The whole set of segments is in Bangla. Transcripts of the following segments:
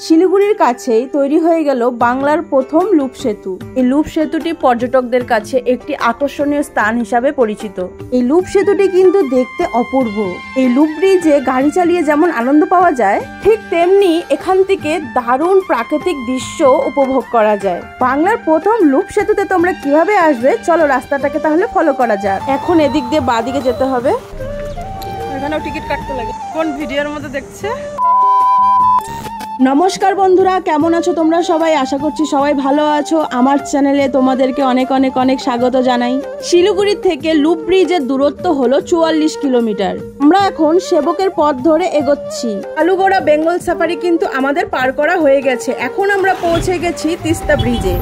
শিলিগুড়ির কাছেই তৈরি হয়ে গেল বাংলার প্রথম লুপ সেতু। এই লুপ সেতুটি পর্যটকদের কাছে একটি আকর্ষণীয় স্থান হিসাবে পরিচিত। এই লুপ সেতুটি কিন্তু দেখতে অপূর্ব। এই লুপ ব্রিজে গাড়ি চালিয়ে যেমন আনন্দ পাওয়া যায়, ঠিক তেমনি এখান থেকে দারুণ প্রাকৃতিক দৃশ্য উপভোগ করা যায়। বাংলার প্রথম লুপ সেতুতে তোমরা কিভাবে আসবে, চলো রাস্তাটাকে তাহলে ফলো করা যাক। এখন এদিক দিয়ে বাঁদিকে যেতে হবে, এখানেও টিকিট কাটতে লাগে। কোন ভিডিওর মধ্যে দেখছে? নমস্কার বন্ধুরা, কেমন আছো তোমরা সবাই? আশা করছি সবাই ভালো আছো। আমার চ্যানেলে তোমাদেরকে অনেক অনেক অনেক স্বাগত জানাই। শিলিগুড়ি থেকে লুপ ব্রিজের দূরত্ব হলো 44 কিলোমিটার। আমরা এখন সেবকের পথ ধরে এগোচ্ছি। আলুগোড়া বেঙ্গল সাফারি কিন্তু আমাদের পার করা হয়ে গেছে। এখন আমরা পৌঁছে গেছি তিস্তা ব্রিজে।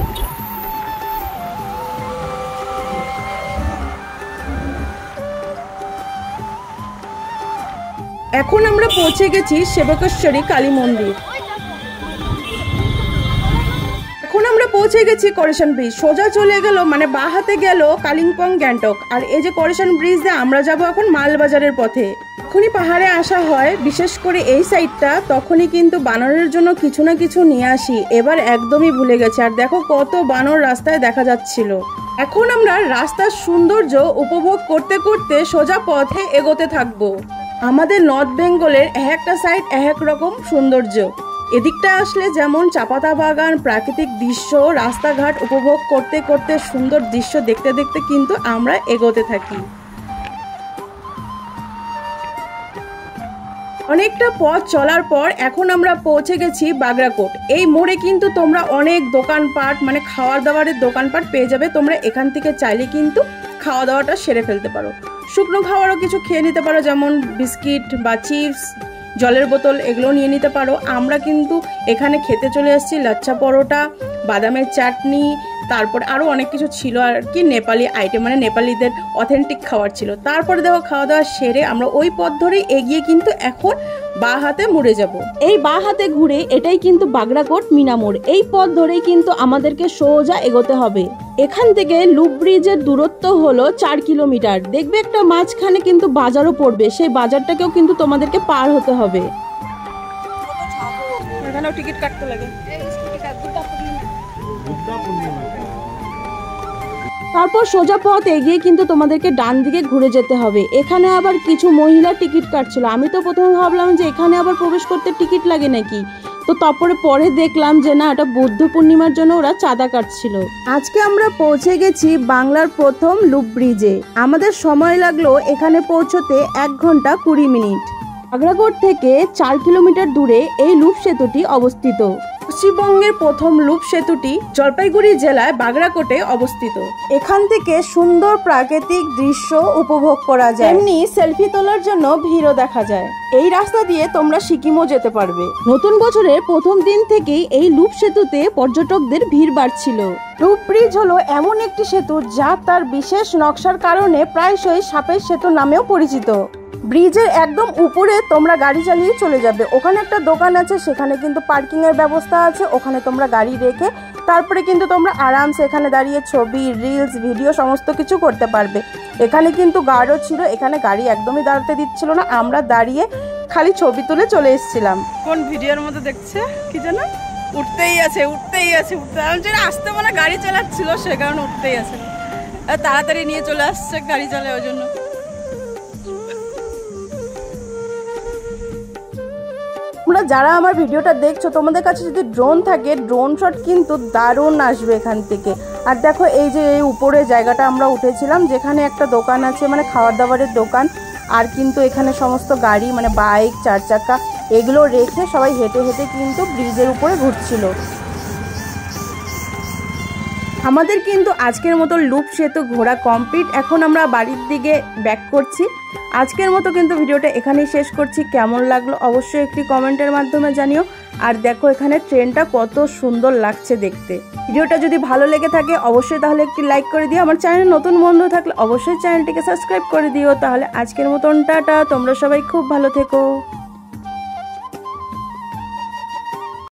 এখন আমরা পৌঁছে গেছি সেবকেশ্বরী কালী মন্দির। এখন আমরা পৌঁছে গেছি করেশন ব্রিজ। সোজা চলে গেল, মানে বাঁ হাতে গেল কালিম্পং গ্যাংটক। আর এই যে করেশন ব্রিজ দিয়ে আমরা যাব এখন মালবাজারের পথে। যখনই পাহাড়ে আসা হয়, বিশেষ করে এই সাইডটা, তখনই কিন্তু বানরের জন্য কিছু না কিছু নিয়ে আসি। এবার একদমই ভুলে গেছে। আর দেখো কত বানর রাস্তায় দেখা যাচ্ছিল। এখন আমরা রাস্তার সৌন্দর্য উপভোগ করতে করতে সোজা পথে এগোতে থাকবো। আমাদের নর্থ বেঙ্গলের একটা সাইড এক রকম সৌন্দর্য। এদিকটা আসলে যেমন চাপাতা বাগান, প্রাকৃতিক দৃশ্য, রাস্তাঘাট উপভোগ করতে করতে সুন্দর দৃশ্য দেখতে দেখতে কিন্তু আমরা এগোতে থাকি। অনেকটা পথ চলার পর এখন আমরা পৌঁছে গেছি বাগড়াকোট। এই মোড়ে কিন্তু তোমরা অনেক দোকানপাট, মানে খাওয়ার দাওয়ারের দোকানপাট পেয়ে যাবে। তোমরা এখান থেকে চাইলে কিন্তু খাওয়া দাওয়াটা সেরে ফেলতে পারো। শুকনো খাবারও কিছু খেয়ে নিতে পারো, যেমন বিস্কিট বা চিপস, জলের বোতল, এগুলো নিয়ে নিতে পারো। আমরা কিন্তু এখানে খেতে চলে এসেছি লাচ্ছা পরোটা, বাদামের চাটনি, তারপর আরও অনেক কিছু ছিল আর কি, নেপালি আইটেম, মানে নেপালিদের অথেন্টিক খাবার ছিল। তারপরে দেখো খাওয়া দাওয়া সেরে আমরা ওই পথ ধরে এগিয়ে কিন্তু এখন বাঁ হাতে মুড়ে যাব। এই বাঁ হাতে ঘুরে এটাই কিন্তু বাগড়াকোট মিনামোড়। এই পথ ধরেই কিন্তু আমাদেরকে সোজা এগোতে হবে। এখান থেকে লুপ ব্রিজের দূরত্ব হলো 4 কিলোমিটার। দেখবে একটা মাঝখানে কিন্তু বাজারও পড়বে, সেই বাজারটাকেও কিন্তু তোমাদেরকে পার হতে হবে। এখানেও টিকিট কাটতে লাগে। তারপর সোজা পথ এগিয়ে কিন্তু তোমাদেরকে ডান দিকে ঘুরে যেতে হবে। এখানে আবার কিছু মহিলা টিকিট কাটছিল। আমি তো প্রথমে ভাবলাম যে এখানে আবার প্রবেশ করতে টিকিট লাগে নাকি, তো তারপরে পরে দেখলাম যে না, এটা বৌদ্ধ পূর্ণিমার জন্য ওরা চাঁদা কাটছিল। আজকে আমরা পৌঁছে গেছি বাংলার প্রথম লুপ ব্রিজে। আমাদের সময় লাগলো এখানে পৌঁছতে 1 ঘন্টা 20 মিনিট। বাগড়াকোট থেকে 4 কিলোমিটার দূরে এই লুপ সেতুটি অবস্থিত। পশ্চিমবঙ্গের প্রথম লুপ সেতুটি জলপাইগুড়ি জেলায় বাগড়াকোটে অবস্থিত। এখান থেকে সুন্দর প্রাকৃতিক দৃশ্য উপভোগ করা যায়, এমনি সেলফি তোলার জন্য ভিড়ও দেখা যায়। এই রাস্তা দিয়ে তোমরা সিকিমও যেতে পারবে। নতুন বছরের প্রথম দিন থেকেই এই লুপ সেতুতে পর্যটকদের ভিড় বাড়ছিল। লুপ ব্রিজ হলো এমন একটি সেতু যা তার বিশেষ নকশার কারণে প্রায়শই সাপের সেতু নামেও পরিচিত। ব্রিজের একদম উপরে তোমরা গাড়ি চালিয়ে চলে যাবে। ওখানে একটা দোকান আছে, সেখানে কিন্তু পার্কিং এর ব্যবস্থা আছে। ওখানে তোমরা গাড়ি রেখে তারপরে কিন্তু তোমরা আরামসে এখানে দাঁড়িয়ে ছবি, রিলস, ভিডিও সমস্ত কিছু করতে পারবে। এখানে কিন্তু গার্ডও ছিল, এখানে গাড়ি একদমই দাঁড়াতে দিচ্ছিল না। আমরা দাঁড়িয়ে খালি ছবি তুলে চলে এসেছিলাম। কোন ভিডিওর মধ্যে দেখছে কি জানো, উঠতেই আছে উঠতেই আছে উঠতে আসতে, মানে গাড়ি চালাচ্ছিল সে কারণে উঠতেই আছে। তাড়াতাড়ি নিয়ে চলে আসছে গাড়ি চালায়, ওই জন্য। তোমরা যারা আমার ভিডিওটা দেখছো, তোমাদের কাছে যদি ড্রোন থাকে, ড্রোন শট কিন্তু দারুণ আসবে এখান থেকে। আর দেখো এই যে এই উপরে জায়গাটা আমরা উঠেছিলাম, যেখানে একটা দোকান আছে, মানে খাবার দাবারের দোকান। আর কিন্তু এখানে সমস্ত গাড়ি, মানে বাইক, 4 চাকা, এগুলো রেখে সবাই হেঁটে হেঁটে কিন্তু ব্রিজের উপরে ঘুরছিল। আমাদের কিন্তু আজকের মতো লুপ সেতু ঘোরা কমপ্লিট। এখন আমরা বাড়ির দিকে ব্যাক করছি। আজকের মতো কিন্তু ভিডিওটা এখানেই শেষ করছি। কেমন লাগলো অবশ্যই একটি কমেন্টের মাধ্যমে জানিও। আর দেখো এখানে ট্রেনটা কত সুন্দর লাগছে দেখতে। ভিডিওটা যদি ভালো লেগে থাকে অবশ্যই তাহলে একটি লাইক করে দিও। আমার চ্যানেলে নতুন বন্ধু থাকলে অবশ্যই চ্যানেলটিকে সাবস্ক্রাইব করে দিও। তাহলে আজকের মতন টাটা, তোমরা সবাই খুব ভালো থেকো।